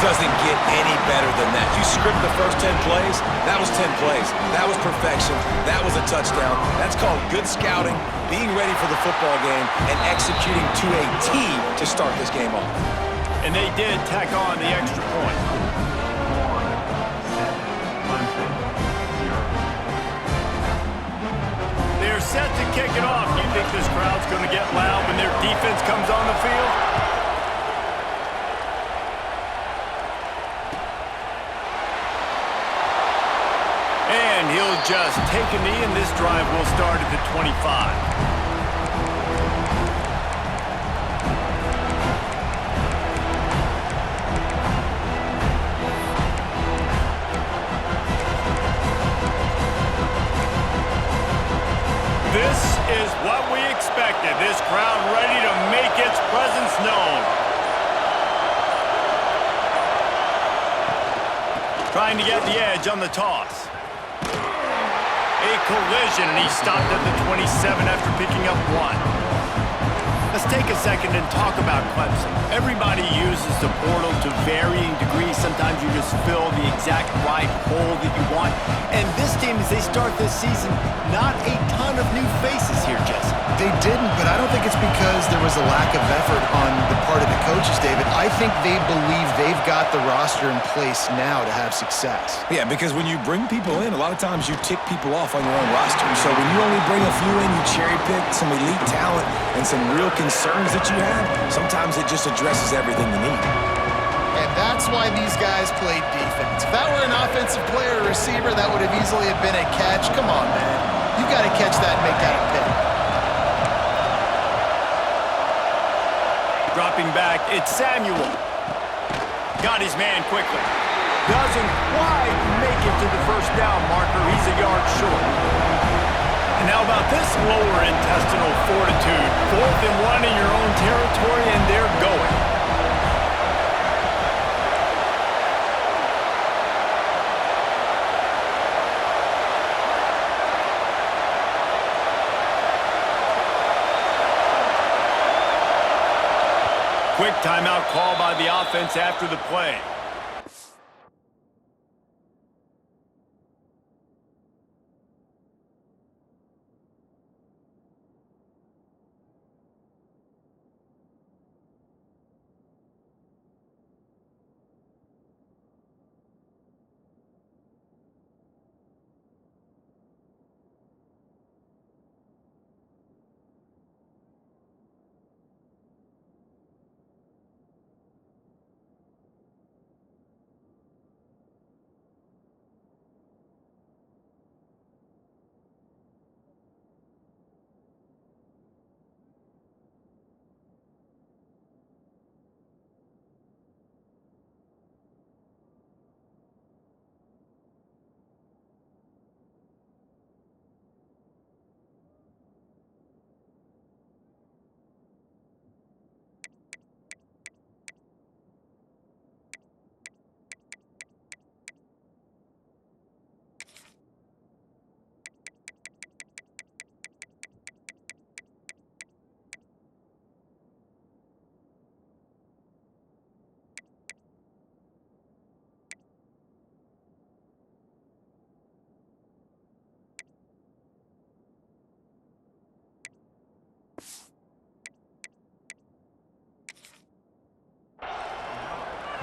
doesn't get any better than that. You script the first 10 plays, that was 10 plays. That was perfection. That was a touchdown. That's called good scouting, being ready for the football game, and executing to a T to start this game off. And they did tack on the extra point. They're set to kick it off. Do you think this crowd's going to get loud when their defense comes on the field? And he'll just take a knee, and this drive will start at the 25. This is what we expected. This crowd ready to make its presence known. Trying to get the edge on the toss. A collision, and he stopped at the 27 after picking up one. Let's take a second and talk about Clemson. Everybody uses the portal to varying degrees. Sometimes you just fill the exact right hole that you want. And this team, as they start this season, not a ton of new faces here, Jesse. They didn't, but I don't think it's because there was a lack of effort on the part of the coaches, David. I think they believe they've got the roster in place now to have success. Yeah, because when you bring people in, a lot of times you tick people off on your own roster. So when you only bring a few in, you cherry pick some elite talent and some real concerns that you have, sometimes it just addresses everything you need. And that's why these guys played defense. If that were an offensive player or receiver, that would have easily have been a catch. Come on, man. You got to catch that and make that a pick. Dropping back, it's Samuel. Got his man quickly. Doesn't quite make it to the first down marker. He's a yard short. And how about this lower intestinal fortitude? 4th and 1 in your own territory, and they're going. Quick timeout call by the offense after the play.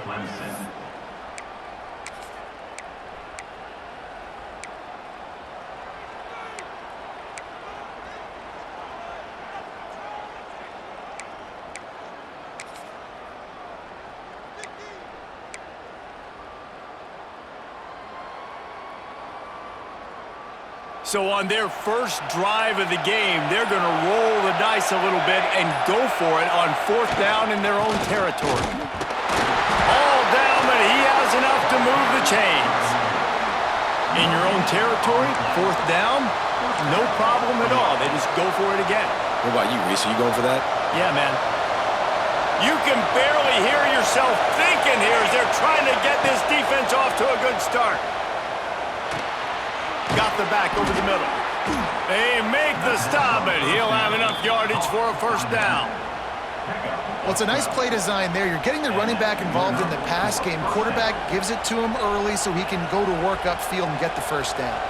Clemson. So on their first drive of the game, they're going to roll the dice a little bit and go for it on 4th down in their own territory. All down, but he has enough to move the chains. In your own territory, 4th down, no problem at all. They just go for it again. What about you, Reese? Are you going for that? Yeah, man. You can barely hear yourself thinking here as they're trying to get this defense off to a good start. Got the back over the middle. They make the stop, but he'll have enough yardage for a first down. Well, it's a nice play design there. You're getting the running back involved in the pass game. Quarterback gives it to him early so he can go to work upfield and get the first down.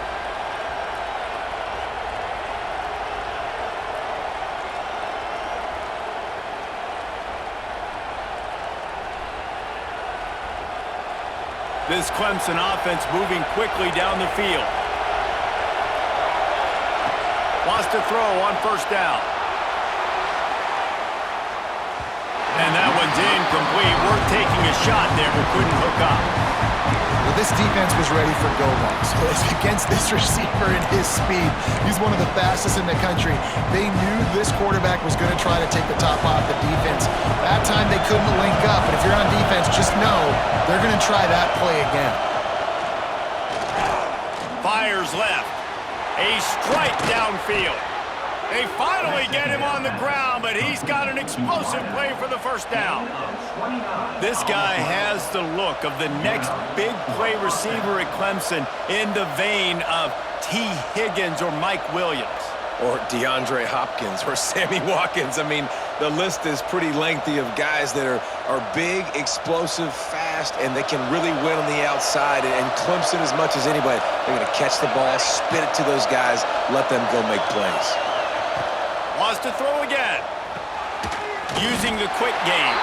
This Clemson offense moving quickly down the field. Wants to throw on first down. And that one's incomplete. Worth taking a shot there, but couldn't hook up. Well, this defense was ready for go-longs. Against this receiver and his speed, he's one of the fastest in the country. They knew this quarterback was going to try to take the top off the defense. That time they couldn't link up, but if you're on defense, just know they're going to try that play again. Fires left. A strike downfield. They finally get him on the ground, but he's got an explosive play for the first down. This guy has the look of the next big play receiver at Clemson in the vein of T. Higgins or Mike Williams. Or DeAndre Hopkins or Sammy Watkins. I mean, the list is pretty lengthy of guys that are big, explosive, fast, and they can really win on the outside. And Clemson, as much as anybody, they're going to catch the ball, spit it to those guys, let them go make plays. Wants to throw again. Using the quick game.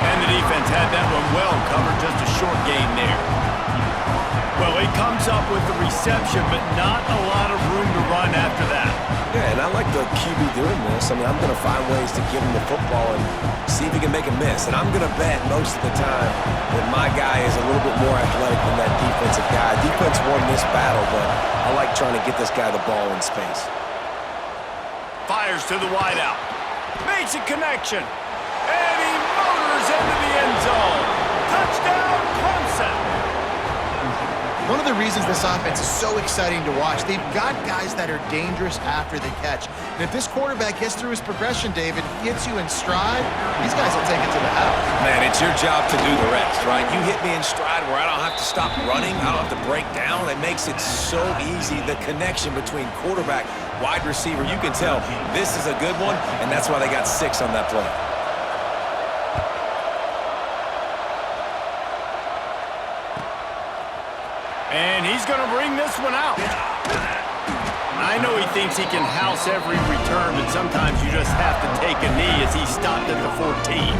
And the defense had that one well covered, just a short gain there. Well, he comes up with the reception, but not a lot of room to run after that. Yeah, and I like the QB doing this. I mean, I'm going to find ways to give him the football and see if he can make a miss. And I'm going to bet most of the time that my guy is a little bit more athletic than that defensive guy. Defense won this battle, but I like trying to get this guy the ball in space. Fires to the wideout. Makes a connection. And he motors into the end zone. Touchdown, Clemson. One of the reasons this offense is so exciting to watch, they've got guys that are dangerous after the catch. And if this quarterback gets through his progression, David, hits you in stride, these guys will take it to the house. Man, it's your job to do the rest, right? You hit me in stride where I don't have to stop running. I don't have to break down. It makes it so easy, the connection between quarterback, wide receiver. You can tell this is a good one, and that's why they got 6 on that play. And he's going to bring this one out. I know he thinks he can house every return, but sometimes you just have to take a knee as he stopped at the 14.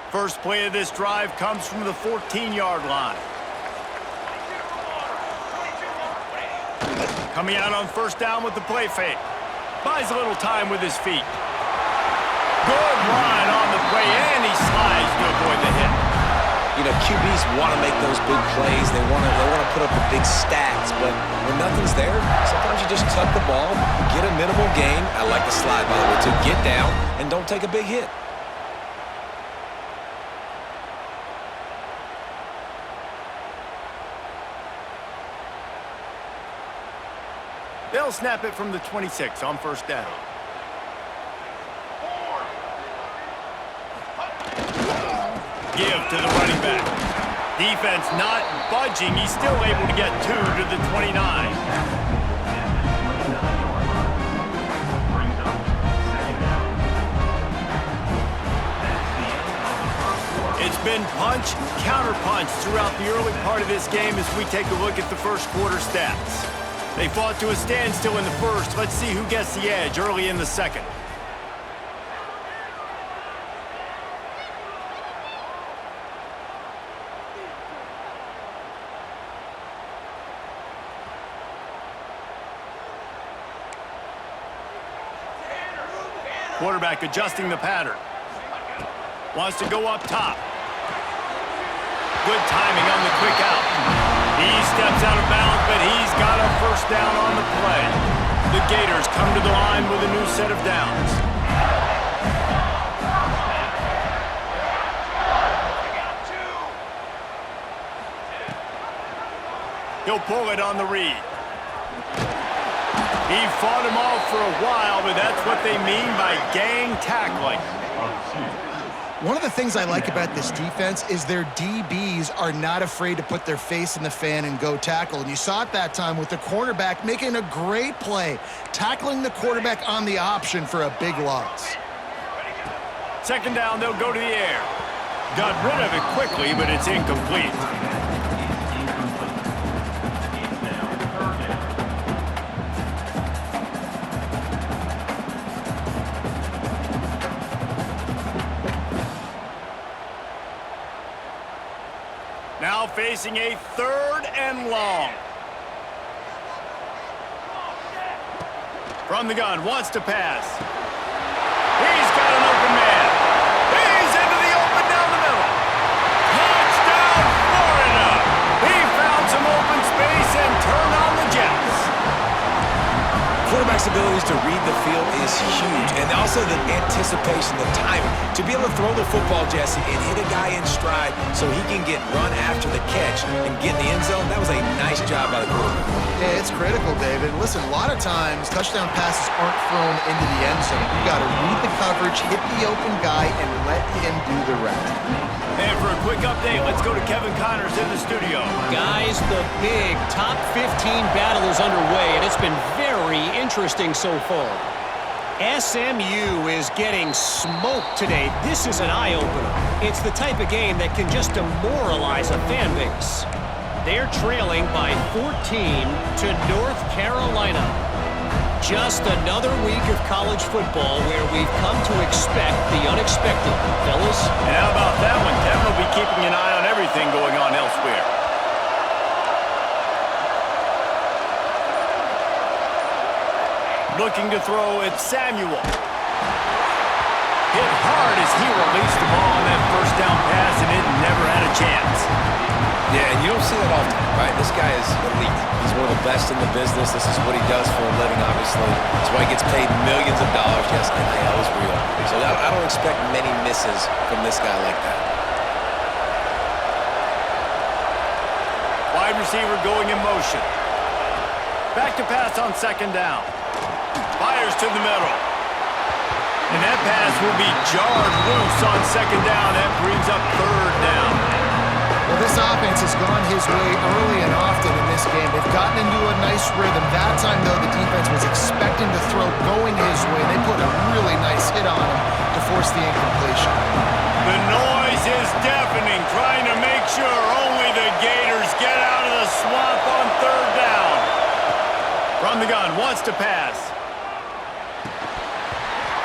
First play of this drive comes from the 14-yard line. Coming out on first down with the play fake. Buys a little time with his feet. Good run on the play, and he slides to avoid the hit. You know, QBs want to make those big plays. They want to put up the big stats, but when nothing's there, sometimes you just tuck the ball, get a minimal gain. I like the slide, by the way, to get down and don't take a big hit. They'll snap it from the 26 on first down. Give to the running back. Defense not budging. He's still able to get 2 to the 29. It's been punch, counter punch throughout the early part of this game as we take a look at the first quarter stats. They fought to a standstill in the first. Let's see who gets the edge early in the second. Quarterback adjusting the pattern. Wants to go up top. Good timing on the quick out. He steps out of bounds, but he's got a first down on the play. The Gators come to the line with a new set of downs. He'll pull it on the read. He fought him off for a while, but that's what they mean by gang tackling. One of the things I like about this defense is their DBs are not afraid to put their face in the fan and go tackle. And you saw it that time with the cornerback making a great play, tackling the quarterback on the option for a big loss. Second down, they'll go to the air. Got rid of it quickly, but it's incomplete. Now facing a 3rd and long. From the gun, wants to pass. He's got an open man. He's into the open down the middle. Touchdown, Florida! He found some open space and turned on the Jets. Quarterback's abilities to read the field is huge, and also the anticipation, the timing. To be able to throw the football, Jesse, and hit a guy in stride so he can get run after the catch and get in the end zone, that was a nice job by the quarterback. Yeah, it's critical, David. Listen, a lot of times touchdown passes aren't thrown into the end zone. You got to read the coverage, hit the open guy, and let him do the rest. And for a quick update, let's go to Kevin Connors in the studio. Guys, the big top 15 battle is underway, and it's been very interesting so far. SMU is getting smoked today. This is an eye-opener. It's the type of game that can just demoralize a fan base. They're trailing by 14 to North Carolina. Just another week of college football where we've come to expect the unexpected, fellas. And how about that one? Kevin will be keeping an eye on everything going on elsewhere. Looking to throw at Samuel. Hit hard as he released the ball on that first down pass, and it never had a chance. Yeah, and you don't see that often, right? This guy is elite. He's one of the best in the business. This is what he does for a living, obviously. That's why he gets paid millions of dollars. Yes, NIL is real. So I don't expect many misses from this guy like that. Wide receiver going in motion. Back to pass on second down. Fires to the middle. And that pass will be jarred loose on second down. That brings up 3rd down. Well, this offense has gone his way early and often in this game. They've gotten into a nice rhythm. That time, though, the defense was expecting to throw going his way. They put a really nice hit on him to force the incompletion. The noise is deafening, trying to make sure only the Gators get out of the swamp on 3rd down. From the gun, wants to pass.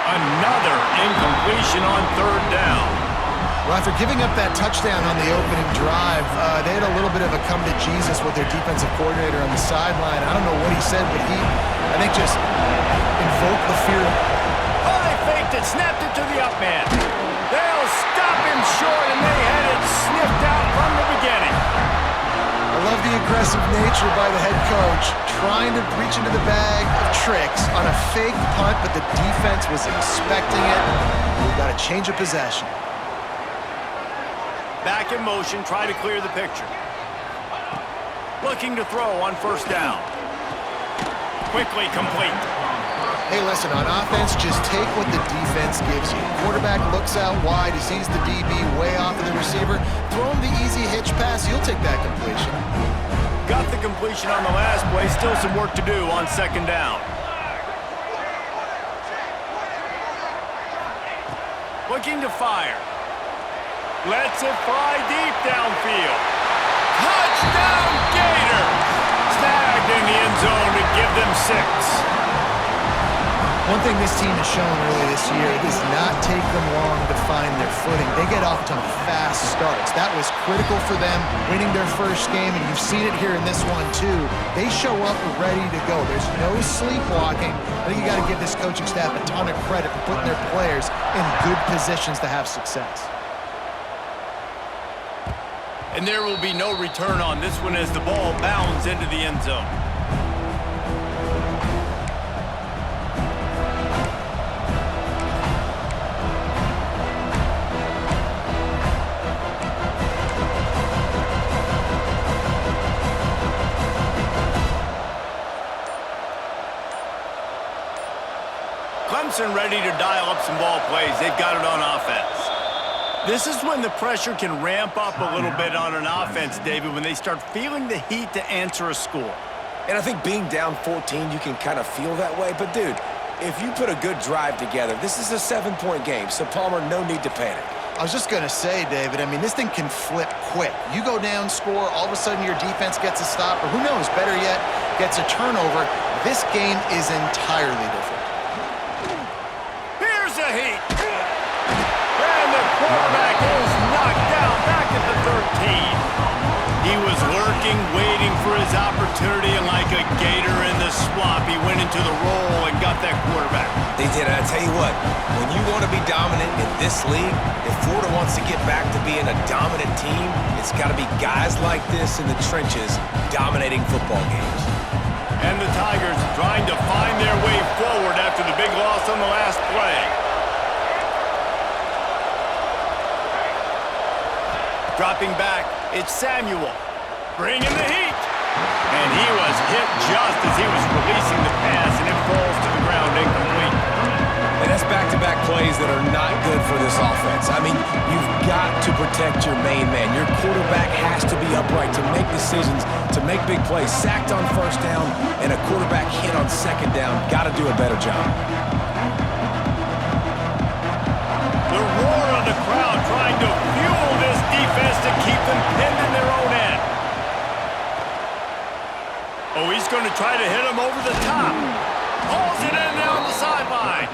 Another incompletion on 3rd down. Well, after giving up that touchdown on the opening drive, they had a little bit of a come to Jesus with their defensive coordinator on the sideline. I don't know what he said, but he, I think, just invoked the fear. Oh, they faked it, snapped it to the up man. They'll stop him short, and they had it sniffed out from the beginning. I love the aggressive nature by the head coach, trying to reach into the bag of tricks on a fake punt, but the defense was expecting it. We've got a change of possession. Back in motion, try to clear the picture. Looking to throw on 1st down. Quickly complete. Hey, listen, on offense, just take what the defense gives you. Quarterback looks out wide, he sees the DB way off of the receiver. Throw him the easy hitch pass, you'll take that completion. Got the completion on the last play, still some work to do on 2nd down. Looking to fire. Lets it fly deep downfield. Touchdown, Gators! Snagged in the end zone to give them 6. One thing this team has shown early this year, it does not take them long to find their footing. They get off to fast starts. That was critical for them, winning their first game, and you've seen it here in this one too. They show up ready to go. There's no sleepwalking. I think you got to give this coaching staff a ton of credit for putting their players in good positions to have success. And there will be no return on this one as the ball bounds into the end zone. Clemson ready to dial up some ball plays. They've got it on offense. This is when the pressure can ramp up a little bit on an offense, David, when they start feeling the heat to answer a score. And I think being down 14, you can kind of feel that way. But, dude, if you put a good drive together, this is a 7-point game. So, Palmer, no need to panic. I was just going to say, David, I mean, this thing can flip quick. You go down, score, all of a sudden your defense gets a stop, or who knows, better yet, gets a turnover. This game is entirely different. Here's the heat. And the quarterback is knocked down back at the 13. He was lurking, waiting for his opportunity, and like a gator in the swamp, he went into the roll and got that quarterback. They did, and I tell you what, when you want to be dominant in this league, if Florida wants to get back to being a dominant team, it's got to be guys like this in the trenches dominating football games. And the Tigers trying to find their way forward after the big loss on the last play. Dropping back, it's Samuel. Bringing the heat. And he was hit just as he was releasing the pass, and it falls to the ground incomplete. And that's back-to-back plays that are not good for this offense. I mean, you've got to protect your main man. Your quarterback has to be upright to make decisions, to make big plays. Sacked on first down and a quarterback hit on second down. Got to do a better job. The roar of the crowd trying to fuel this defense to keep them pinned in their own end. Oh, he's going to try to hit him over the top. Hauls it in down the sideline.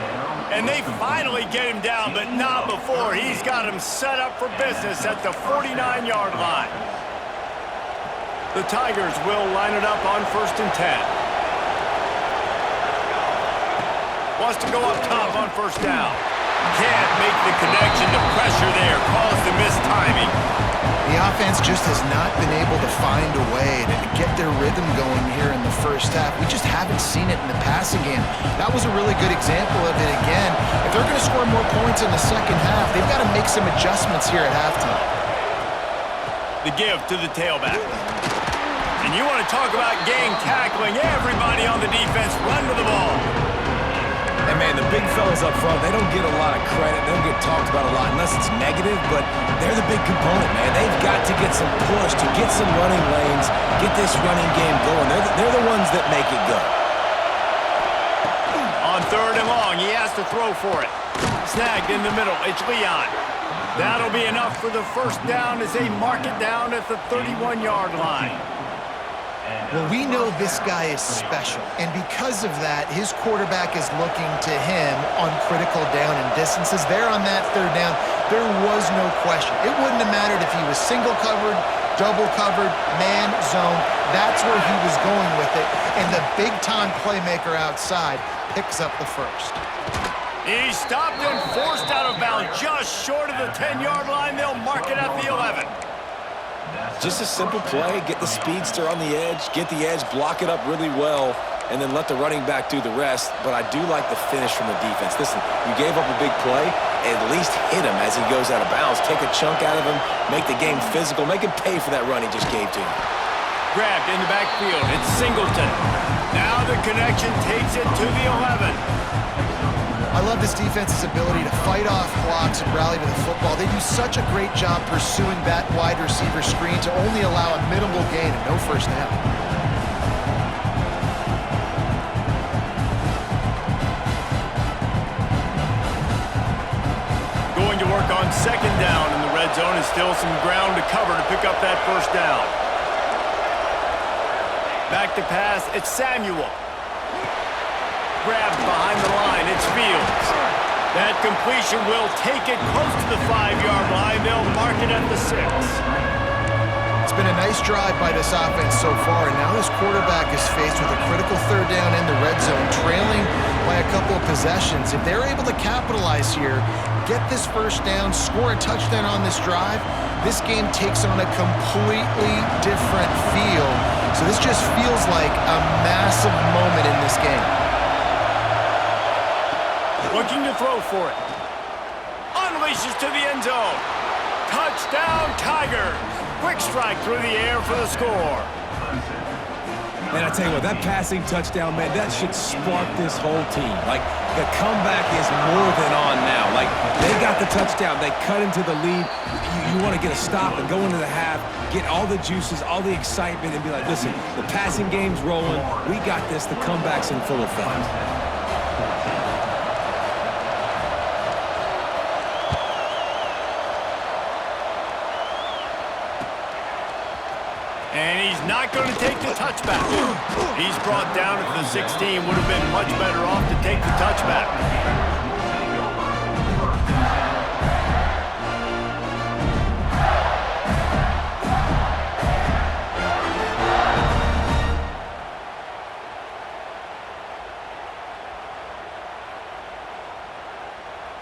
And they finally get him down, but not before he's got him set up for business at the 49-yard line. The Tigers will line it up on 1st and 10. Wants to go up top on 1st down. Can't make the connection to pressure there. Caused the missed timing. The offense just has not been able to find a way to get their rhythm going here in the first half. We just haven't seen it in the passing game. That was a really good example of it again. If they're going to score more points in the second half, they've got to make some adjustments here at halftime. The give to the tailback. And you want to talk about gang tackling. Everybody on the defense run to the ball. And, man, the big fellas up front, they don't get a lot of credit. They don't get talked about a lot unless it's negative, but they're the big component, man. They've got to get some push, to get some running lanes, get this running game going. They're the ones that make it go. On 3rd and long, he has to throw for it. Snagged in the middle. It's Leon. That'll be enough for the 1st down as they mark it down at the 31-yard line. Well, we know this guy is special, and because of that, his quarterback is looking to him on critical down and distances. There on that 3rd down, there was no question. It wouldn't have mattered if he was single covered, double covered, man, zone. That's where he was going with it, and the big-time playmaker outside picks up the 1st. He stopped and forced out of bounds just short of the 10-yard line. They'll mark it at the 11. Just a simple play, get the speedster on the edge, get the edge, block it up really well, and then let the running back do the rest. But I do like the finish from the defense. Listen, you gave up a big play, at least hit him as he goes out of bounds. Take a chunk out of him, make the game physical, make him pay for that run he just gave to him. Grabbed in the backfield, it's Singleton. Now the connection takes it to the 11. I love this defense's ability to fight off blocks and rally to the football. They do such a great job pursuing that wide receiver screen to only allow a minimal gain and no 1st down. Going to work on 2nd down in the red zone, and still some ground to cover to pick up that 1st down. Back to pass, it's Samuel. Grabbed behind the line, it's Fields. That completion will take it close to the 5-yard line. They'll mark it at the 6. It's been a nice drive by this offense so far, and now this quarterback is faced with a critical 3rd down in the red zone, trailing by a couple of possessions. If they're able to capitalize here, get this 1st down, score a touchdown on this drive, this game takes on a completely different feel. So this just feels like a massive moment in this game. Looking to throw for it. Unleashes to the end zone. Touchdown, Tigers. Quick strike through the air for the score. And I tell you what, that passing touchdown, man, that should spark this whole team. Like, the comeback is more than on now. Like, they got the touchdown. They cut into the lead. You want to get a stop and go into the half, get all the juices, all the excitement, and be like, listen, the passing game's rolling. We got this. The comeback's in full effect. And he's not going to take the touchback. He's brought down at the 16. Would have been much better off to take the touchback.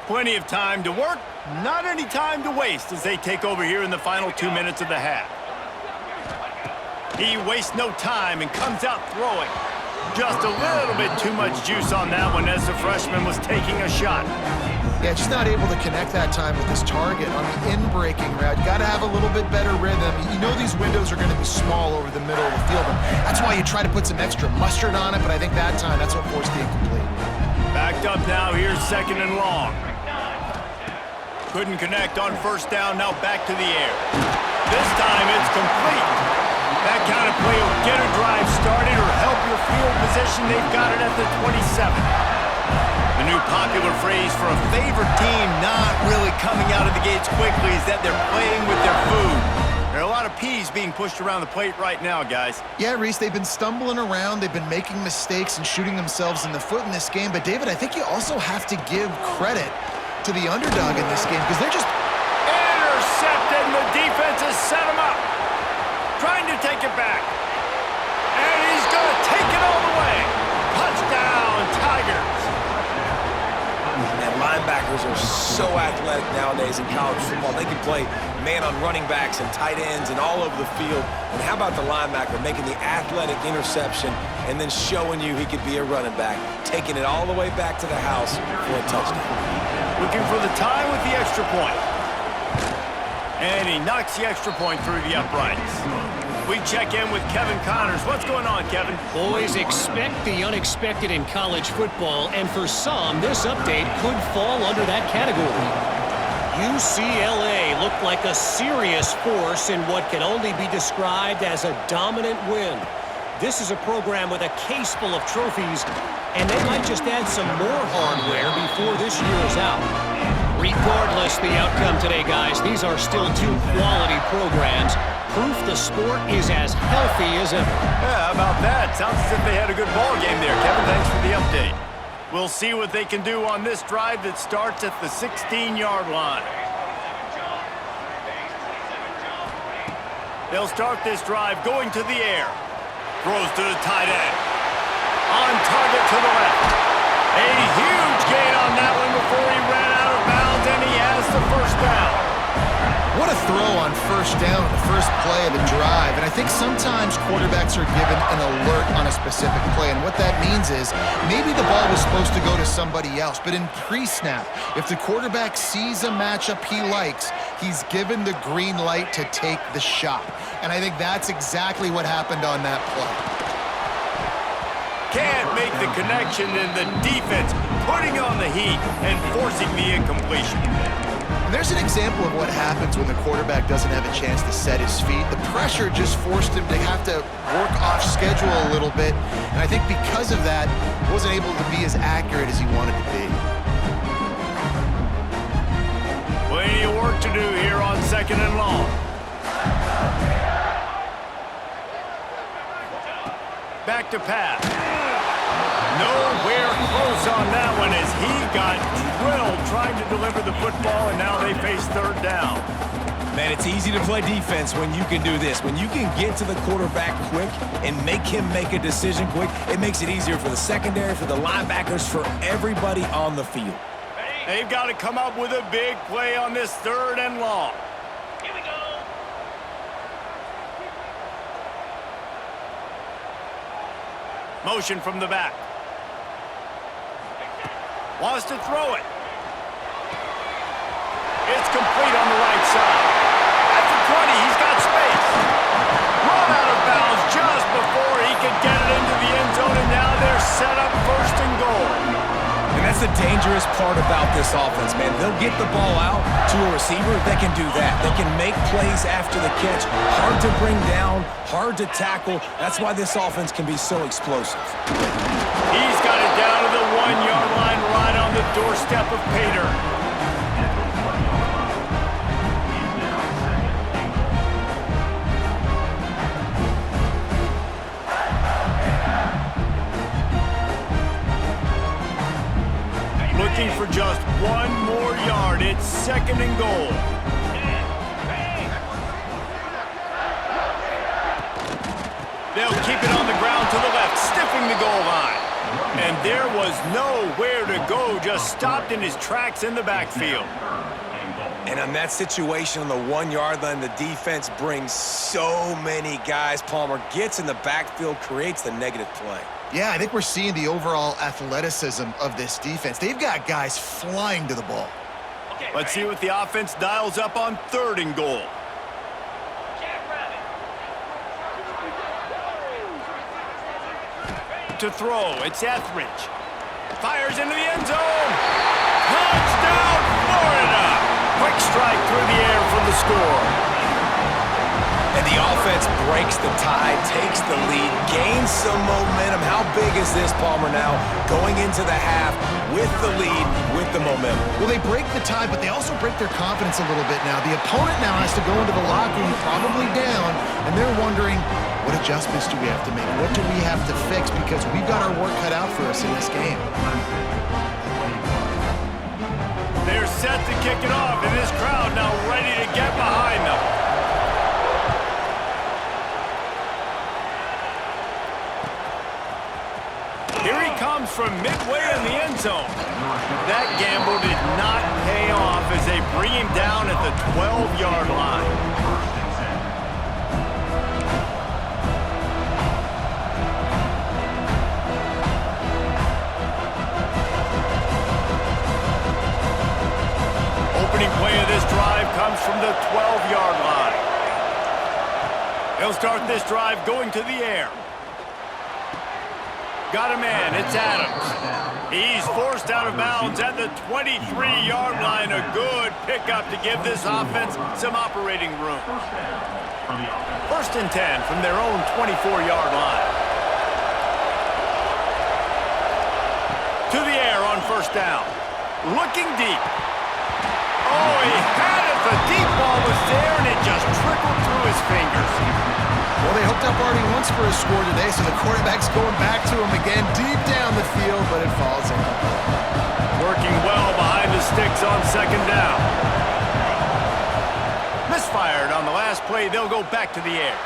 Plenty of time to work, not any time to waste as they take over here in the final 2 minutes of the half. He wastes no time and comes out throwing. Just a little bit too much juice on that one as the freshman was taking a shot. Yeah, just not able to connect that time with his target on the in-breaking route. Got to have a little bit better rhythm. You know these windows are going to be small over the middle of the field. And that's why you try to put some extra mustard on it, but I think that time, that's what forced the incomplete. Backed up now, here's 2nd and long. Couldn't connect on 1st down, now back to the air. This time it's complete. That kind of play will get a drive started or help your field position. They've got it at the 27. The new popular phrase for a favored team not really coming out of the gates quickly is that they're playing with their food. There are a lot of peas being pushed around the plate right now, guys. Yeah, Reese, they've been stumbling around. They've been making mistakes and shooting themselves in the foot in this game. But, David, I think you also have to give credit to the underdog in this game because they're just... Intercepted, and the defense has set him up. Trying to take it back. And he's going to take it all the way. Touchdown, Tigers. And linebackers are so athletic nowadays in college football. They can play man on running backs and tight ends and all over the field. And how about the linebacker making the athletic interception and then showing you he could be a running back, taking it all the way back to the house for a touchdown. Looking for the tie with the extra point. And he knocks the extra point through the uprights. We check in with Kevin Connors. What's going on, Kevin? Boys, expect the unexpected in college football, and for some, this update could fall under that category. UCLA looked like a serious force in what can only be described as a dominant win. This is a program with a case full of trophies, and they might just add some more hardware before this year is out. Regardless the outcome today, guys, these are still two quality programs. Proof the sport is as healthy as ever. Yeah, how about that? Sounds as if they had a good ball game there. Kevin, thanks for the update. We'll see what they can do on this drive that starts at the 16-yard line. They'll start this drive going to the air. Throws to the tight end. On target to the left. A huge gain on that one before he ran out of bounds, and he has the 1st down. What a throw on 1st down, the first play of the drive. And I think sometimes quarterbacks are given an alert on a specific play. And what that means is maybe the ball was supposed to go to somebody else. But in pre-snap, if the quarterback sees a matchup he likes, he's given the green light to take the shot. And I think that's exactly what happened on that play. Can't make the connection, and the defense putting on the heat and forcing the incompletion. And there's an example of what happens when the quarterback doesn't have a chance to set his feet. The pressure just forced him to have to work off schedule a little bit. And I think because of that, he wasn't able to be as accurate as he wanted to be. Plenty of work to do here on 2nd and long. Back to pass. Nowhere close on that one as he got drilled trying to deliver the football, and now they face 3rd down. Man, it's easy to play defense when you can do this. When you can get to the quarterback quick and make him make a decision quick, it makes it easier for the secondary, for the linebackers, for everybody on the field. They've got to come up with a big play on this 3rd and long. Here we go. Motion from the back. Wants to throw it. It's complete on the right side. At the 20, he's got space. Run out of bounds just before he could get it That's the dangerous part about this offense, man. They'll get the ball out to a receiver. They can do that. They can make plays after the catch. Hard to bring down, hard to tackle. That's why this offense can be so explosive. He's got it down to the 1-yard line right on the doorstep of pay dirt. Looking for just one more yard. It's 2nd and goal. They'll keep it on the ground to the left, stiffing the goal line. And there was nowhere to go, just stopped in his tracks in the backfield. And on that situation on the 1-yard line, the defense brings so many guys. Palmer gets in the backfield, creates the negative play. Yeah, I think we're seeing the overall athleticism of this defense. They've got guys flying to the ball. Let's see what the offense dials up on 3rd and goal. To throw, it's Etheridge. Fires into the end zone. Touchdown, Florida! Quick strike through the air for the score. And the offense breaks the tie, takes the lead, gains some momentum. How big is this, Palmer, now going into the half with the lead, with the momentum? Well, they break the tie, but they also break their confidence a little bit now. The opponent now has to go into the locker room probably down, and they're wondering, what adjustments do we have to make? What do we have to fix? Because we've got our work cut out for us in this game. They're set to kick it off, and this crowd now ready to get behind them. Here he comes from midway in the end zone. That gamble did not pay off as they bring him down at the 12-yard line. Opening play of this drive comes from the 12-yard line. They'll start this drive going to the air. Got a man, it's Adams. He's forced out of bounds at the 23-yard line. A good pickup to give this offense some operating room. 1st and 10 from their own 24-yard line. To the air on 1st down. Looking deep. Oh, he had it. The deep ball was there, and it just trickled through his fingers. Well, they hooked up already once for a score today, so the quarterback's going back to him again deep down the field, but it falls in. Working well behind the sticks on 2nd down. Misfired on the last play. They'll go back to the air.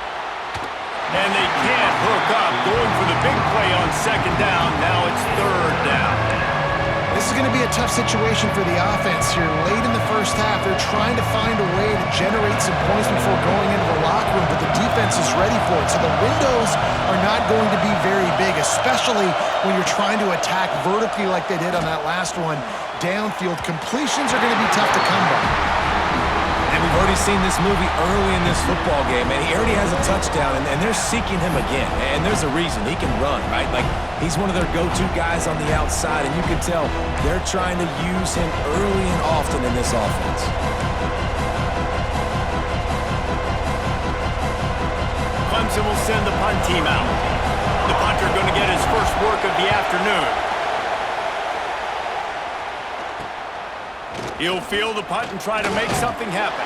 And they can't hook up. Going for the big play on 2nd down. Now it's 3rd down. This is going to be a tough situation for the offense here. Late in the first half, they're trying to find a way to generate some points before going into the locker room, but the defense is ready for it. So the windows are not going to be very big, especially when you're trying to attack vertically like they did on that last one. Downfield completions are going to be tough to come by. And we've already seen this movie early in this football game, and he already has a touchdown, and they're seeking him again. And there's a reason. He can run, right? Like, he's one of their go-to guys on the outside, and you can tell they're trying to use him early and often in this offense. Clemson will send the punt team out. The punter going to get his first work of the afternoon. He'll field the punt and try to make something happen.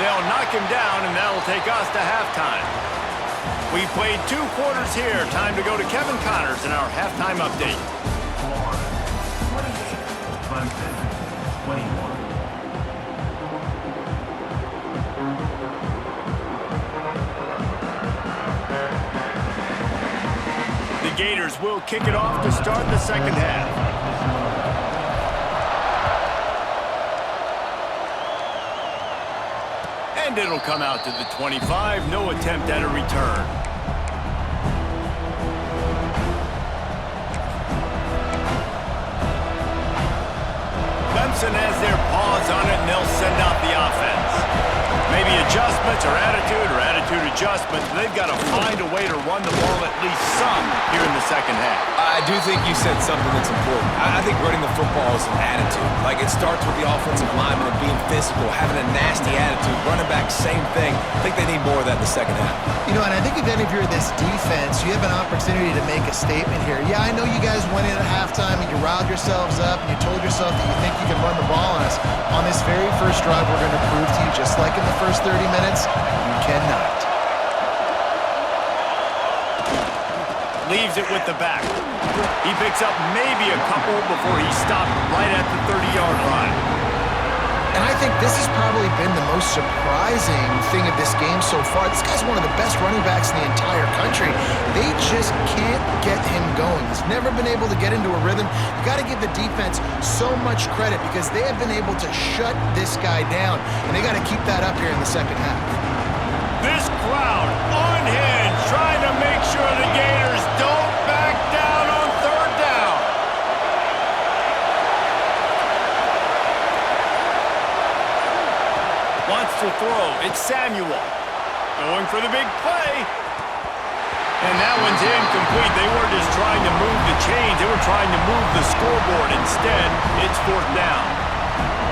They'll knock him down, and that'll take us to halftime. We've played 2 quarters here. Time to go to Kevin Connors in our halftime update. Clemson, 21. The Gators will kick it off to start the 2nd half. And it'll come out to the 25. No attempt at a return. Clemson has their paws on it, and they'll send out the offense. Maybe adjustments or attitude adjustments. They've got to find a way to run the ball at least some here in the second half. I do think you said something that's important. I think running the football is an attitude. Like, it starts with the offensive lineman and being physical, having a nasty attitude. Running back, same thing. I think they need more of that in the second half. You know, and I think if any of you are this defense, you have an opportunity to make a statement here. Yeah, I know you guys went in at halftime and you riled yourselves up and you told yourself that you think you can run the ball on us. On this very first drive, we're going to prove to you, just like in the first 30 minutes, you cannot. Leaves it with the back. He picks up maybe a couple before he stopped right at the 30-yard line. And I think this has probably been the most surprising thing of this game so far. This guy's one of the best running backs in the entire country. They just can't get him going. He's never been able to get into a rhythm. You got to give the defense so much credit because they have been able to shut this guy down, and they got to keep that up here in the second half. This crowd unhinged, trying to make sure the Gators don't back down on third down. Wants to throw. It's Samuel. Going for the big play. And that one's incomplete. They weren't just trying to move the chains. They were trying to move the scoreboard. Instead, it's fourth down.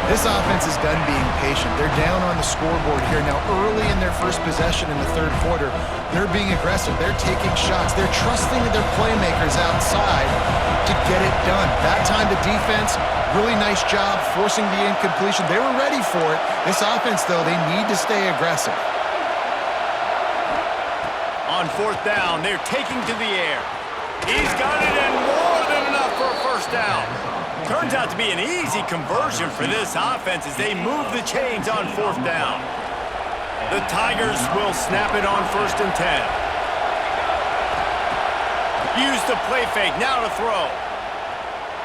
This offense is done being patient. They're down on the scoreboard here. Now, early in their first possession in the third quarter, they're being aggressive. They're taking shots. They're trusting their playmakers outside to get it done. That time, the defense, really nice job forcing the incompletion. They were ready for it. This offense, though, they need to stay aggressive. On fourth down, they're taking to the air. He's got it and more than enough for a first down. Turns out to be an easy conversion for this offense as they move the chains on fourth down. The Tigers will snap it on 1st and 10. Use the play fake, now to throw.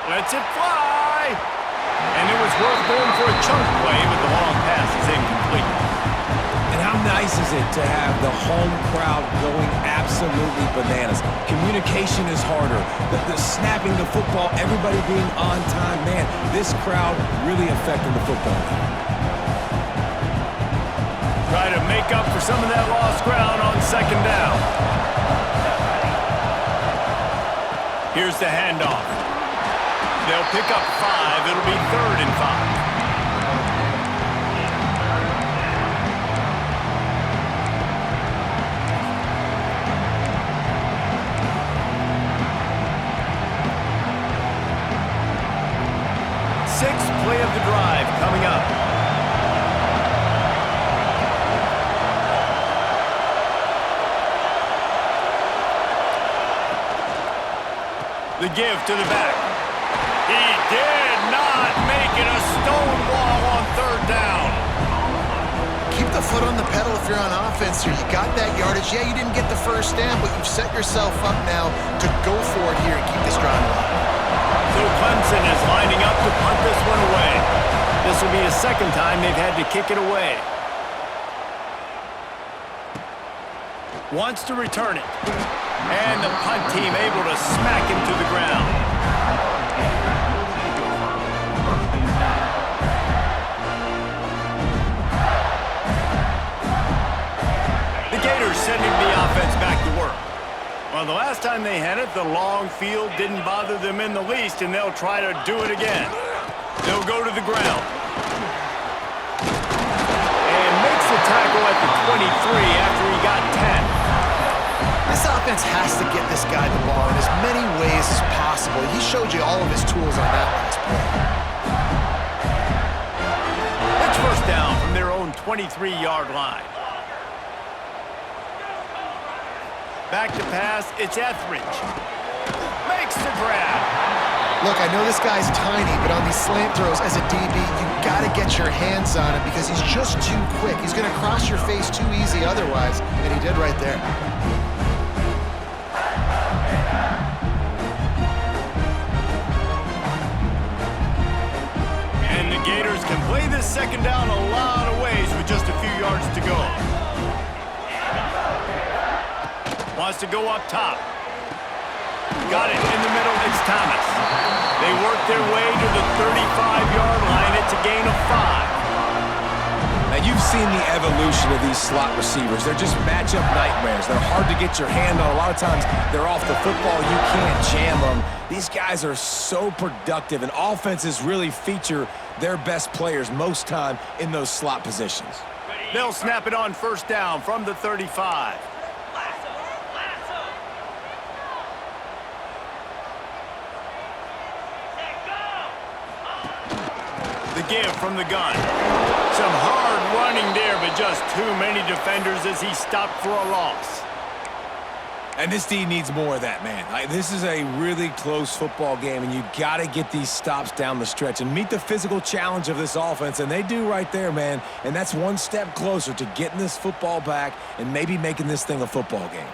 Lets it fly. And it was worth going for a chunk play, but the long pass is incomplete. And how nice is it to have the home crowd going absolutely bananas? Communication is harder. The snapping the football, everybody being on time. Man, this crowd really affecting the football game. Try to make up for some of that lost ground on second down. Here's the handoff. They'll pick up 5. It'll be 3rd and 5. Sixth play of the drive coming up. The give to the back. He did not make it a stone wall on third down. Keep the foot on the pedal if you're on offense here. You got that yardage. Yeah, you didn't get the first down, but you've set yourself up now to go for it here and keep this drive alive. So Clemson is lining up to punt this one away. This will be the second time they've had to kick it away. Wants to return it. And the punt team able to smack him to the ground. The Gators sending the offense back to work. Well, the last time they had it, the long field didn't bother them in the least, and they'll try to do it again. They'll go to the ground. And makes the tackle at the 23 after he got 10. This offense has to get this guy the ball in as many ways as possible. He showed you all of his tools on that last play. It's first down from their own 23-yard line. Back to pass, it's Etheridge. Makes the grab. Look, I know this guy's tiny, but on these slant throws as a DB, you got to get your hands on him because he's just too quick. He's going to cross your face too easy otherwise, and he did right there. And the Gators can play this second down a lot of ways with just a few yards to go. Wants to go up top. Got it in the middle. It's Thomas. They work their way to the 35-yard line. It's a gain of 5. Now, you've seen the evolution of these slot receivers. They're just matchup nightmares. They're hard to get your hand on. A lot of times, they're off the football. You can't jam them. These guys are so productive, and offenses really feature their best players most time in those slot positions. They'll snap it on first down from the 35. The give from the gun. Some hard running there, but just too many defenders as he stopped for a loss. And this D needs more of that, man. This is a really close football game, and you got to get these stops down the stretch and meet the physical challenge of this offense, and they do right there, man. And that's one step closer to getting this football back and maybe making this thing a football game.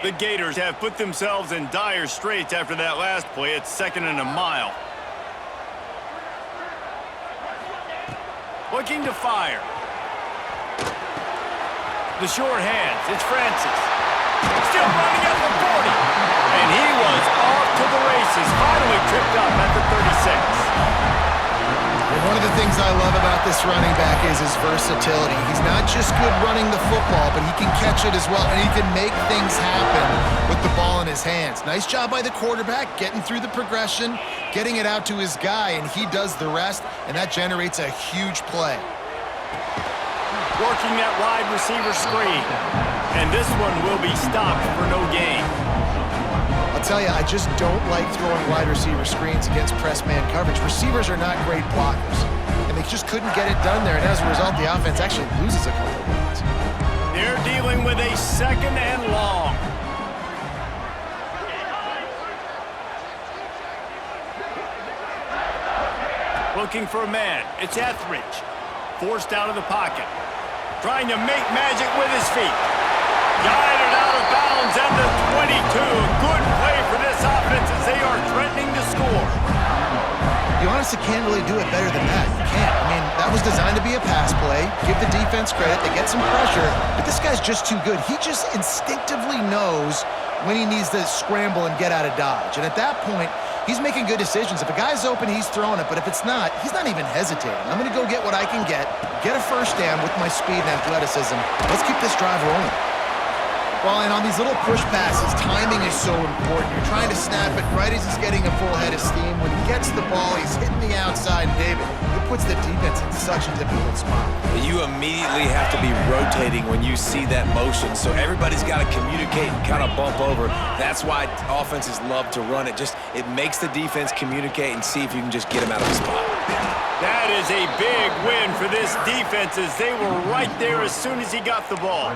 The Gators have put themselves in dire straits after that last play. It's 2nd and a mile. Looking to fire. The short hands. It's Francis. Still running at the 40. And he was off to the races. Finally tripped up at the 36. And one of the things I love about this running back is his versatility. He's not just good running the football, but he can catch it as well, and he can make things happen with the ball in his hands. Nice job by the quarterback, getting through the progression, getting it out to his guy, and he does the rest, and that generates a huge play. Working that wide receiver screen. And this one will be stopped for no gain. I'll tell you, I just don't like throwing wide receiver screens against press man coverage. Receivers are not great blockers, and they just couldn't get it done there, and as a result, the offense actually loses a couple of yards. They're dealing with a 2nd and long. Looking for a man. It's Etheridge. Forced out of the pocket. Trying to make magic with his feet. Guided out of bounds at the 22. Good play for this offense as they are threatening to score. You honestly can't really do it better than that. You can't. I mean, that was designed to be a pass play. Give the defense credit. They get some pressure. But this guy's just too good. He just instinctively knows when he needs to scramble and get out of dodge. And at that point, he's making good decisions. If a guy's open, he's throwing it. But if it's not, he's not even hesitating. I'm going to go get what I can get a first down with my speed and athleticism. Let's keep this drive rolling. Well, and on these little push passes, timing is so important. You're trying to snap it right as he's getting a full head of steam. When he gets the ball, he's hitting the outside, David. It puts the defense in such a difficult spot. You immediately have to be rotating when you see that motion, so everybody's got to communicate and kind of bump over. That's why offenses love to run it. It makes the defense communicate and see if you can just get him out of the spot. That is a big win for this defense as they were right there as soon as he got the ball.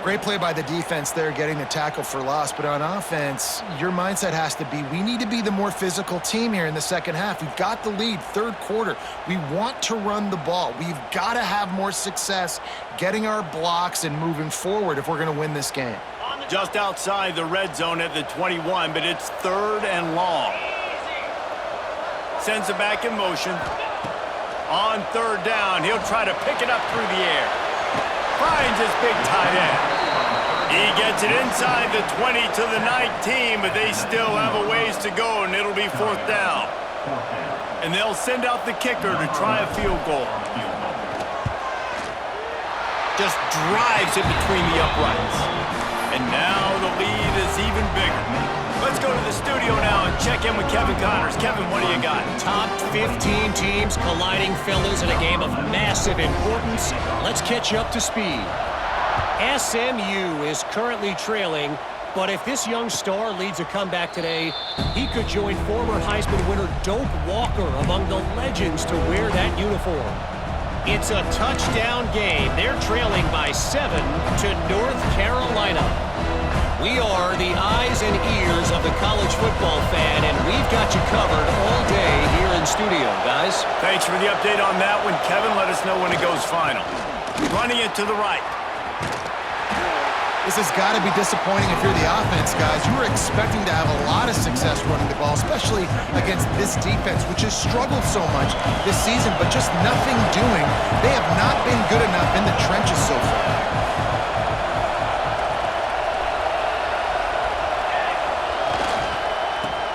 Great play by the defense there, getting the tackle for loss. But on offense, your mindset has to be, we need to be the more physical team here in the second half. We've got the lead, 3rd quarter. We want to run the ball. We've got to have more success getting our blocks and moving forward if we're going to win this game. Just outside the red zone at the 21, but it's 3rd and long. Sends it back in motion. On 3rd down, he'll try to pick it up through the air. Finds his big tight end. He gets it inside the 20 to the 19, but they still have a ways to go, and it'll be 4th down. And they'll send out the kicker to try a field goal. Just drives it between the uprights. And now the lead is even bigger. Let's go to the studio now and check in with Kevin Connors. Kevin, what do you got? Top 15 teams colliding, fellas, in a game of massive importance. Let's catch up to speed. SMU is currently trailing, but if this young star leads a comeback today, he could join former Heisman winner Doak Walker among the legends to wear that uniform. It's a touchdown game. They're trailing by 7 to North Carolina. We are the eyes and ears of the college football fan, and we've got you covered all day here in studio, guys. Thanks for the update on that one, Kevin. Let us know when it goes final. Running it to the right. This has got to be disappointing if you're the offense, guys. You were expecting to have a lot of success running the ball, especially against this defense, which has struggled so much this season, but just nothing doing. They have not been good enough in the trenches so far.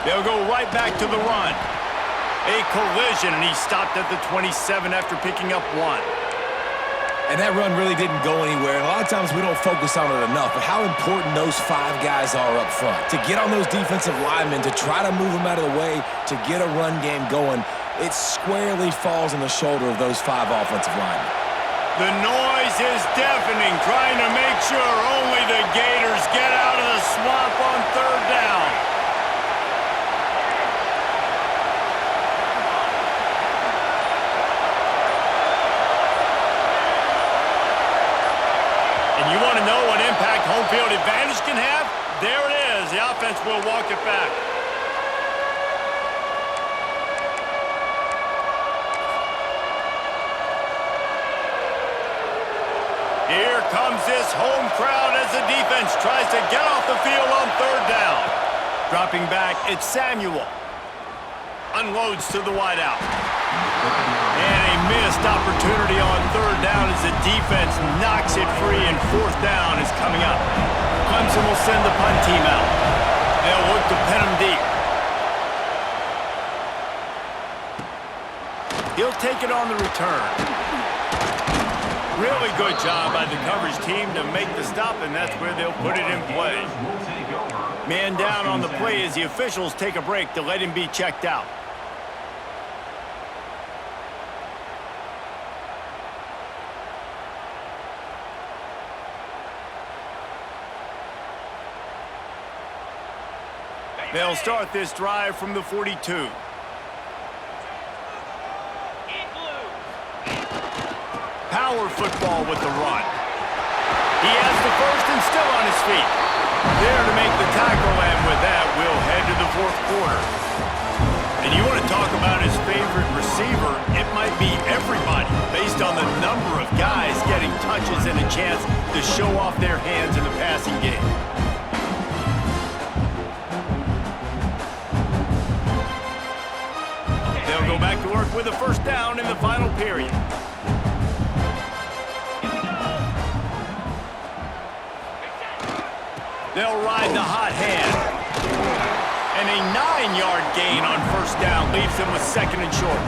They'll go right back to the run. A collision, and he stopped at the 27 after picking up 1. And that run really didn't go anywhere. And a lot of times we don't focus on it enough, but how important those 5 guys are up front. To get on those defensive linemen, to try to move them out of the way, to get a run game going, it squarely falls on the shoulder of those 5 offensive linemen. The noise is deafening, trying to make sure only the Gators get out of the swamp on 3rd down. And you want to know what impact home field advantage can have? There it is. The offense will walk it back. Here comes this home crowd as the defense tries to get off the field on 3rd down. Dropping back, it's Samuel. Unloads to the wideout. And a missed opportunity on 3rd down as the defense knocks it free, and 4th down is coming up. Clemson will send the punt team out. They'll look to pin him deep. He'll take it on the return. Really good job by the coverage team to make the stop, and that's where they'll put it in play. Man down on the play as the officials take a break to let him be checked out. They'll start this drive from the 42. Power football with the run. He has the first and still on his feet. There to make the tackle, and with that, we'll head to the 4th quarter. And you want to talk about his favorite receiver, it might be everybody, based on the number of guys getting touches and a chance to show off their hands in the passing game. They'll go back to work with a 1st down in the final period. They'll ride the hot hand. And a 9-yard gain on 1st down leaves them with 2nd and short.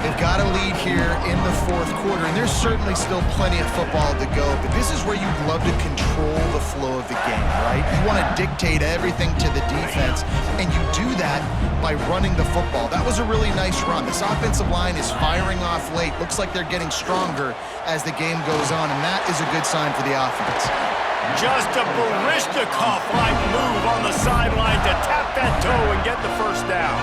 They've got a lead here in the 4th quarter, and there's certainly still plenty of football to go, but this is where you'd love to control the flow of the game, right? You want to dictate everything to the defense, and you do that by running the football. That was a really nice run. This offensive line is firing off late. Looks like they're getting stronger as the game goes on, and that is a good sign for the offense. Just a Barishnikov-like move on the sideline to tap that toe and get the 1st down.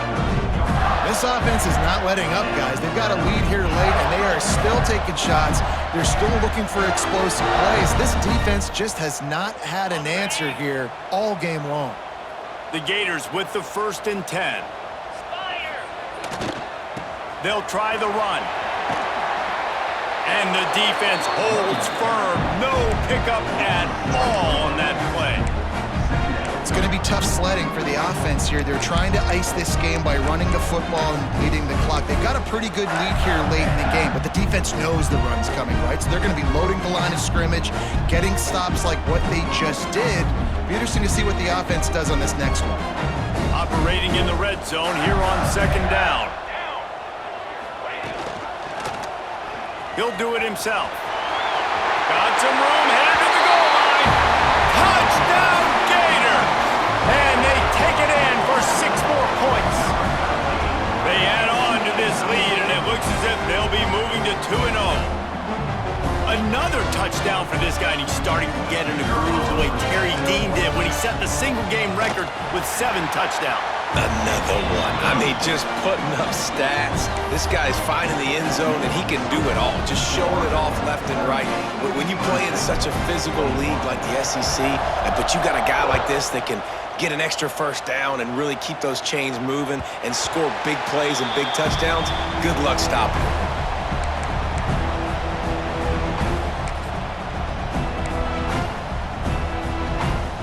This offense is not letting up, guys. They've got a lead here late, and they are still taking shots. They're still looking for explosive plays. This defense just has not had an answer here all game long. The Gators with the 1st and 10. They'll try the run. And the defense holds firm. No pickup at all on that play. It's going to be tough sledding for the offense here. They're trying to ice this game by running the football and leading the clock. They've got a pretty good lead here late in the game, but the defense knows the run's coming, right? So they're going to be loading the line of scrimmage, getting stops like what they just did. It'll be interesting to see what the offense does on this next one. Operating in the red zone here on 2nd down. He'll do it himself. Got some room, headed to the goal line. Touchdown, Gator! And they take it in for 6 more points. They add on to this lead, and it looks as if they'll be moving to 2-0. Another touchdown for this guy, and he's starting to get in a groove the way Terry Dean did when he set the single-game record with 7 touchdowns. Another one. I mean, just putting up stats. This guy's finding the end zone, and he can do it all. Just showing it off left and right. But when you play in such a physical league like the SEC, but you got a guy like this that can get an extra 1st down and really keep those chains moving and score big plays and big touchdowns, good luck stopping him.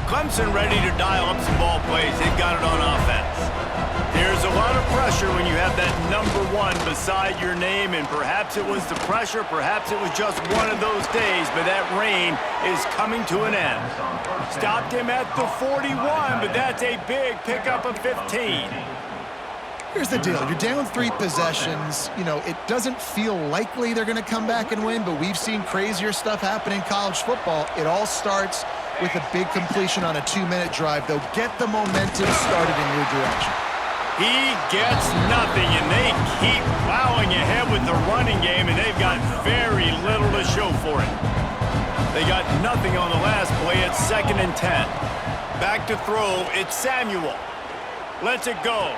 Clemson ready to dial up some ball plays. They've got it on offense. There's a lot of pressure when you have that number 1 beside your name, and perhaps it was the pressure, perhaps it was just one of those days, but that reign is coming to an end. Stopped him at the 41, but that's a big pickup of 15. Here's the deal. You're down 3 possessions. You know, it doesn't feel likely they're going to come back and win, but we've seen crazier stuff happen in college football. It all starts with a big completion on a 2-minute drive. They'll get the momentum started in your direction. He gets nothing, and they keep plowing ahead with the running game, and they've got very little to show for it. They got nothing on the last play. It's 2nd and 10. Back to throw. It's Samuel. Lets it go.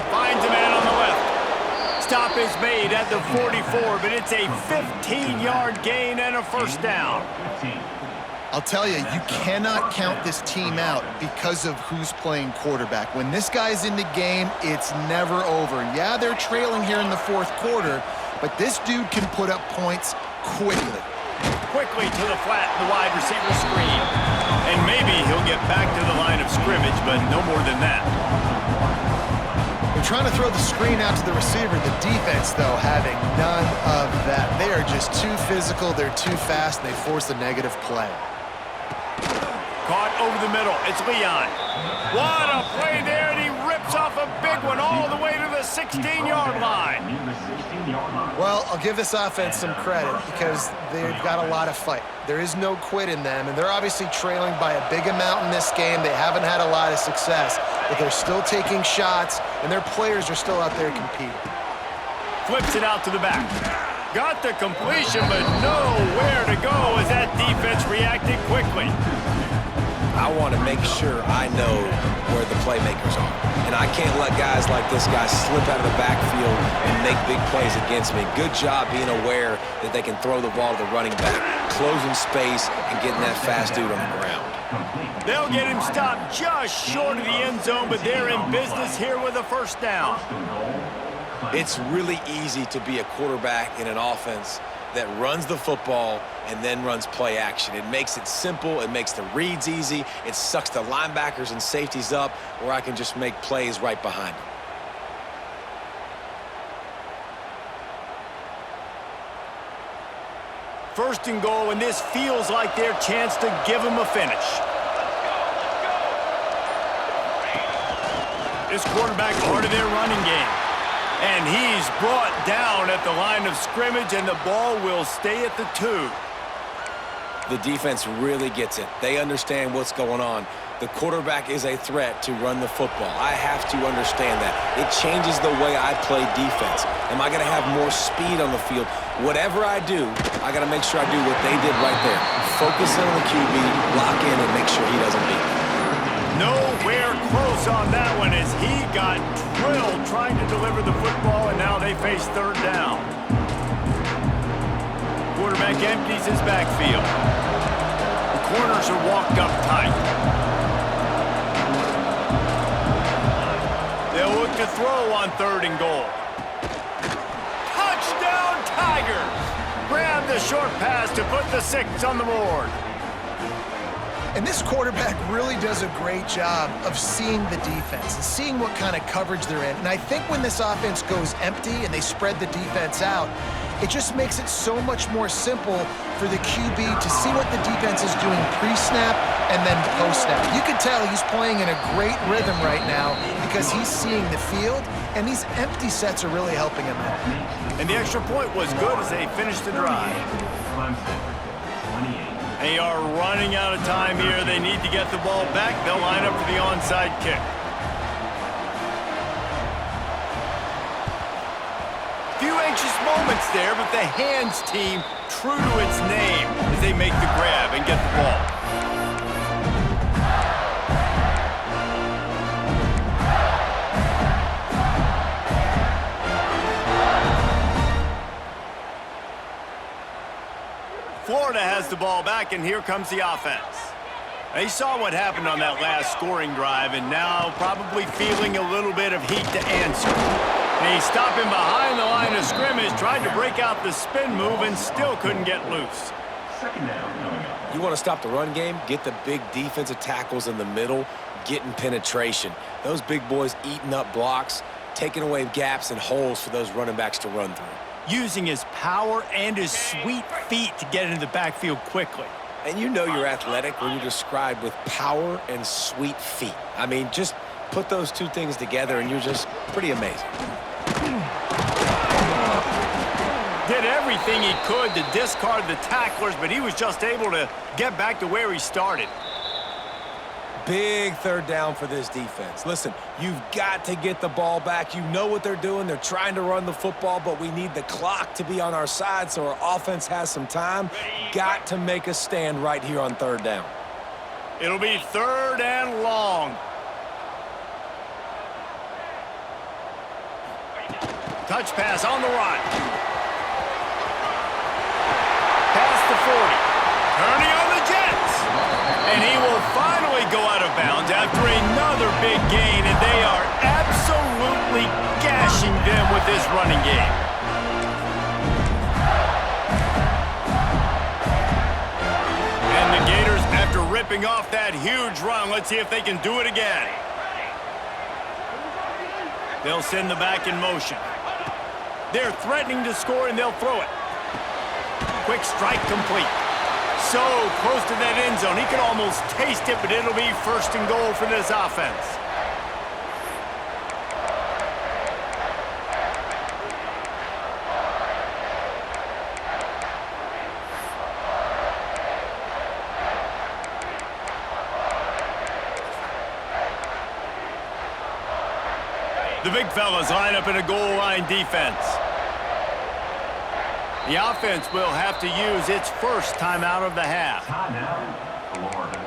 Finds a man on the left. Stop is made at the 44, but it's a 15-yard gain and a first down. I'll tell you, you cannot count this team out because of who's playing quarterback. When this guy's in the game, it's never over. Yeah, they're trailing here in the 4th quarter, but this dude can put up points quickly. Quickly to the flat, the wide receiver screen. And maybe he'll get back to the line of scrimmage, but no more than that. They're trying to throw the screen out to the receiver. The defense, though, having none of that. They are just too physical, they're too fast, and they force a negative play. Caught over the middle. It's Leon. What a play there, and he rips off a big one all the way to the 16-yard line. Well, I'll give this offense some credit because they've got a lot of fight. There is no quit in them, and they're obviously trailing by a big amount in this game. They haven't had a lot of success, but they're still taking shots, and their players are still out there competing. Flips it out to the back. Got the completion, but nowhere to go as that defense reacted quickly. I want to make sure I know where the playmakers are. And I can't let guys like this guy slip out of the backfield and make big plays against me. Good job being aware that they can throw the ball to the running back, closing space, and getting that fast dude on the ground. They'll get him stopped just short of the end zone, but they're in business here with a first down. It's really easy to be a quarterback in an offense that runs the football and then runs play action. It makes it simple. It makes the reads easy. It sucks the linebackers and safeties up where I can just make plays right behind them. First and goal, and this feels like their chance to give them a finish. This quarterback part of their running game. And he's brought down at the line of scrimmage, and the ball will stay at the 2. The defense really gets it. They understand what's going on. The quarterback is a threat to run the football. I have to understand that. It changes the way I play defense. Am I going to have more speed on the field? Whatever I do, I got to make sure I do what they did right there. Focus in on the QB, lock in, and make sure he doesn't beat me. Nowhere close on that one as he got drilled trying to deliver the football, and now they face 3rd down. Quarterback empties his backfield. The corners are walked up tight. They'll look to throw on 3rd and goal. Touchdown Tigers! Grab the short pass to put the 6 on the board. And this quarterback really does a great job of seeing the defense and seeing what kind of coverage they're in. And I think when this offense goes empty and they spread the defense out, it just makes it so much more simple for the QB to see what the defense is doing pre-snap and then post-snap. You can tell he's playing in a great rhythm right now because he's seeing the field, and these empty sets are really helping him out. And the extra point was good as they finished the drive. They are running out of time here. They need to get the ball back. They'll line up for the onside kick. Few anxious moments there, but the hands team true to its name as they make the grab and get the ball. Florida has the ball back, and here comes the offense. They saw what happened on that last scoring drive, and now probably feeling a little bit of heat to answer. And he's stopping behind the line of scrimmage, tried to break out the spin move, and still couldn't get loose. You want to stop the run game? Get the big defensive tackles in the middle, getting penetration. Those big boys eating up blocks, taking away gaps and holes for those running backs to run through. Using his power and his sweet feet to get into the backfield quickly. And you know you're athletic when you're described with power and sweet feet. I mean, just Put those two things together, and you're just pretty amazing. Did everything he could to discard the tacklers, but he was just able to get back to where he started. Big third down for this defense. Listen, you've got to get the ball back. You know what they're doing. They're trying to run the football, but we need the clock to be on our side so our offense has some time. Got to make a stand right here on third down. It'll be third and long. Touch pass on the run. Past the 40. Turning on the Jets. And he will finally go out of bounds after another big gain, and they are absolutely gashing them with this running game. And the Gators, after ripping off that huge run, let's see if they can do it again. They'll send the back in motion. They're threatening to score, and they'll throw it. Quick strike complete. So close to that end zone. He can almost taste it, but it'll be first and goal for this offense. The big fellas line up in a goal line defense. The offense will have to use its first timeout of the half. Timeout, Florida.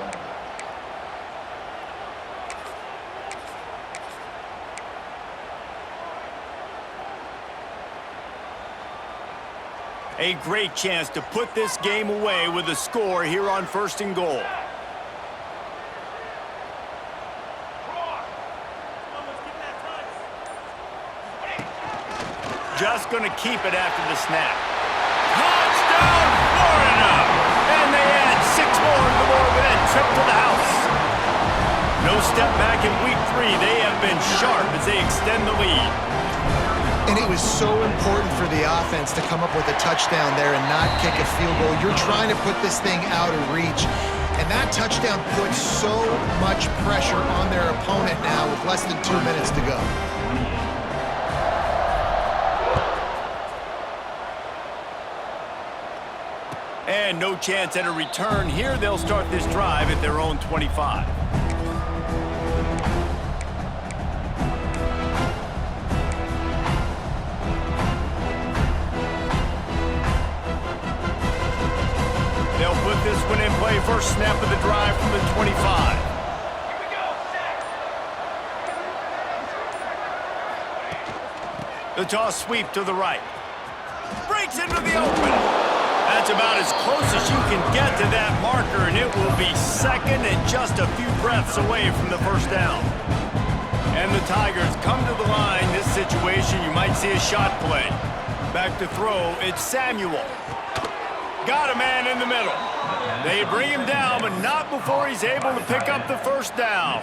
A great chance to put this game away with a score here on first and goal. Just going to keep it after the snap. Touchdown, Florida! And they add 6 more to the board with that trip to the house. No step back in week 3. They have been sharp as they extend the lead. And it was so important for the offense to come up with a touchdown there and not kick a field goal. You're trying to put this thing out of reach. And that touchdown puts so much pressure on their opponent now with less than 2 minutes to go. And no chance at a return here. They'll start this drive at their own 25. They'll put this one in play. First snap of the drive from the 25. The toss sweep to the right. Breaks into the open. That's about as close as you can get to that marker, and it will be second and just a few breaths away from the first down. And the Tigers come to the line. This situation, you might see a shot play. Back to throw, it's Samuel. Got a man in the middle. They bring him down, but not before he's able to pick up the first down.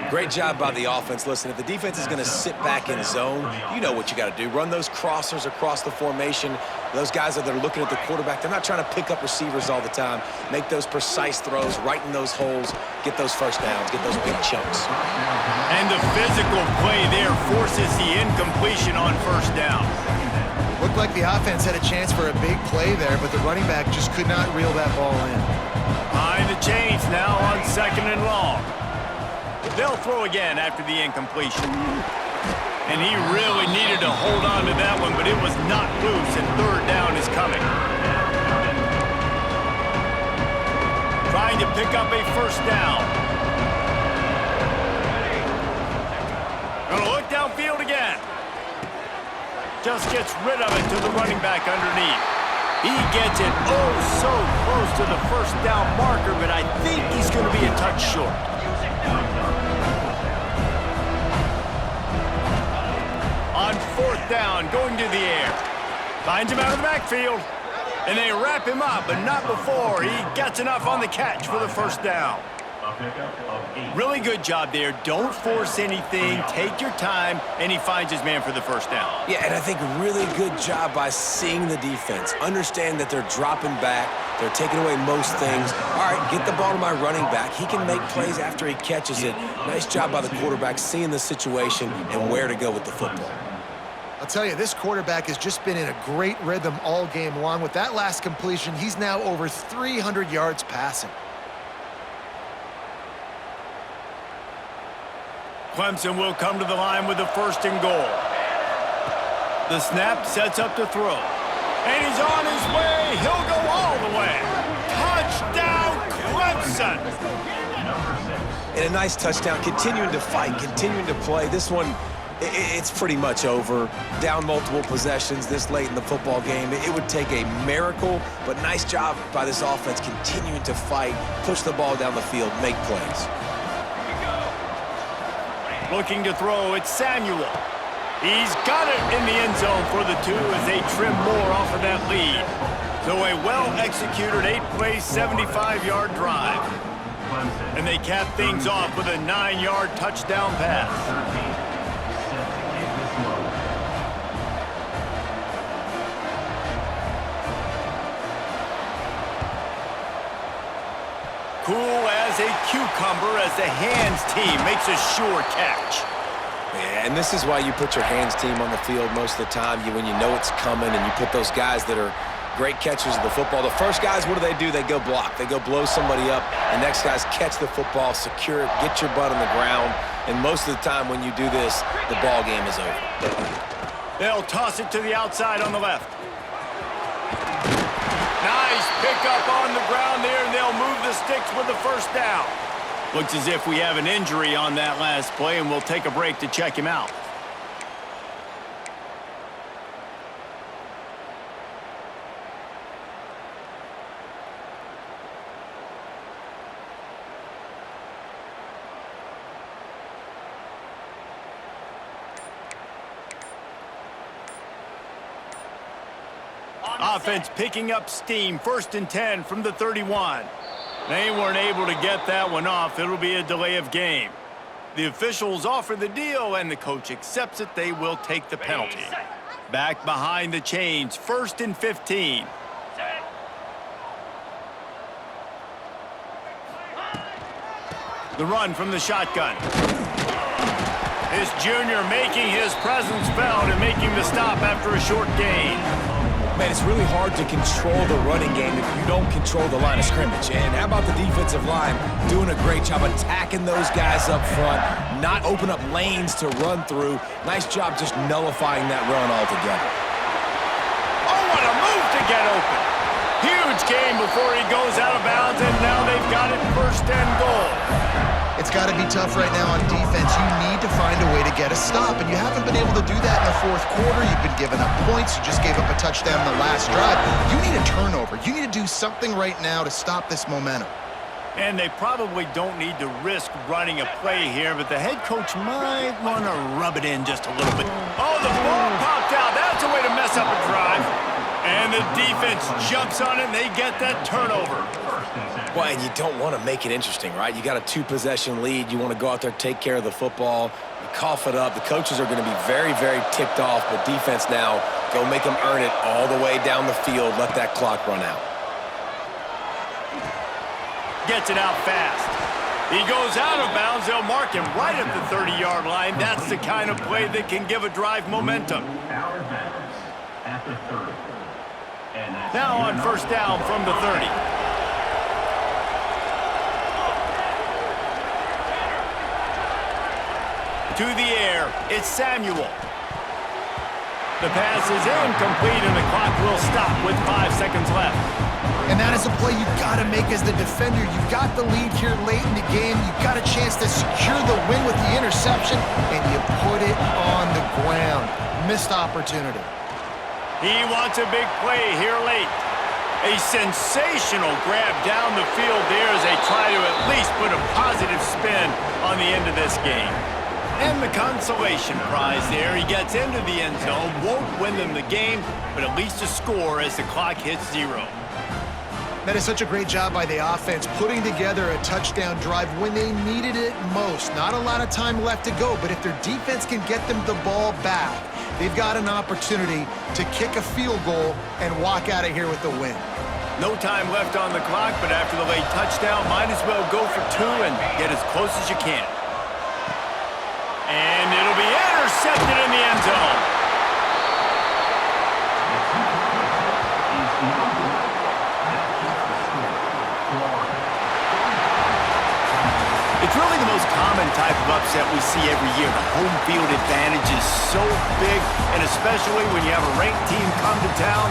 Great job by the offense. Listen, if the defense is going to sit back in zone, you know what you got to do. Run those crossers across the formation. Those guys that are looking at the quarterback, they're not trying to pick up receivers all the time. Make those precise throws, right in those holes, get those first downs, get those big chunks. And the physical play there forces the incompletion on first down. Looked like the offense had a chance for a big play there, but the running back just could not reel that ball in. Behind the chains now on second and long. They'll throw again after the incompletion. And he really needed to hold on to that one, but it was not loose, and third down is coming. Trying to pick up a first down. Gonna look downfield again. Just gets rid of it to the running back underneath. He gets it oh so close to the first down marker, but I think he's going to be a touch short. On fourth down, going to the air. Finds him out of the backfield. And they wrap him up, but not before he gets enough on the catch for the first down. A pickup of 8. Really good job there. Don't force anything. Take your time, and he finds his man for the first down. Yeah, and I think really good job by seeing the defense. Understand that they're dropping back. They're taking away most things. All right, get the ball to my running back. He can make plays after he catches it. Nice job by the quarterback seeing the situation and where to go with the football. I'll tell you, this quarterback has just been in a great rhythm all game long. With that last completion, he's now over 300 yards passing. Clemson will come to the line with the first and goal. The snap sets up to throw. And he's on his way. He'll go all the way. Touchdown, Clemson! And a nice touchdown, continuing to fight, continuing to play. This one, it's pretty much over. Down multiple possessions this late in the football game. It would take a miracle, but nice job by this offense continuing to fight, push the ball down the field, make plays. Looking to throw, it's Samuel. He's got it in the end zone for the 2 as they trim more off of that lead. So a well-executed 8-play, 75-yard drive. And they cap things off with a 9-yard touchdown pass. 13. Set to kick this low. Cool as a cucumber as the hands team makes a sure catch. Yeah, and this is why you put your hands team on the field most of the time. When you know it's coming and you put those guys that are great catchers of the football. The first guys, what do? They go block. They go blow somebody up. The next guys catch the football, secure it, get your butt on the ground. And most of the time when you do this, the ball game is over. They'll toss it to the outside on the left. Nice pickup on the ground there, and they'll move the sticks with the first down. Looks as if we have an injury on that last play, and we'll take a break to check him out. Offense picking up steam, 1st and 10 from the 31. They weren't able to get that one off. It'll be a delay of game. The officials offer the deal, and the coach accepts it. They will take the penalty. Back behind the chains, 1st and 15. The run from the shotgun. This junior making his presence felt and making the stop after a short gain. Man, it's really hard to control the running game if you don't control the line of scrimmage. And how about the defensive line doing a great job attacking those guys up front, not open up lanes to run through. Nice job just nullifying that run altogether. Oh, what a move to get open. Huge game before he goes out of bounds, and now they've got it 1st and goal. It's got to be tough right now on defense. You need to find a way to get a stop, and you haven't been able to do that in the 4th quarter. You've been giving up points. You just gave up a touchdown in the last drive. You need a turnover. You need to do something right now to stop this momentum. And they probably don't need to risk running a play here, but the head coach might want to rub it in just a little bit. Oh, the ball popped out. That's a way to mess up a drive. And the defense jumps on it, and they get that turnover. Well, and you don't want to make it interesting, right? You got a 2-possession lead. You want to go out there, take care of the football, you cough it up. The coaches are going to be very, very ticked off, but defense now, go make them earn it all the way down the field. Let that clock run out. Gets it out fast. He goes out of bounds. They'll mark him right at the 30-yard line. That's the kind of play that can give a drive momentum. Out of bounds at the 30. And that's Now on 1st down from the 30. To the air, it's Samuel. The pass is incomplete, and the clock will stop with 5 seconds left. And that is a play you've got to make as the defender. You've got the lead here late in the game. You've got a chance to secure the win with the interception, and you put it on the ground. Missed opportunity. He wants a big play here late. A sensational grab down the field there as they try to at least put a positive spin on the end of this game. And the consolation prize there. He gets into the end zone, won't win them the game, but at least a score as the clock hits 0. That is such a great job by the offense, putting together a touchdown drive when they needed it most. Not a lot of time left to go, but if their defense can get them the ball back, they've got an opportunity to kick a field goal and walk out of here with the win. No time left on the clock, but after the late touchdown, might as well go for two and get as close as you can. And it'll be intercepted in the end zone. It's really the most common type of upset we see every year. The home field advantage is so big, and especially when you have a ranked team come to town,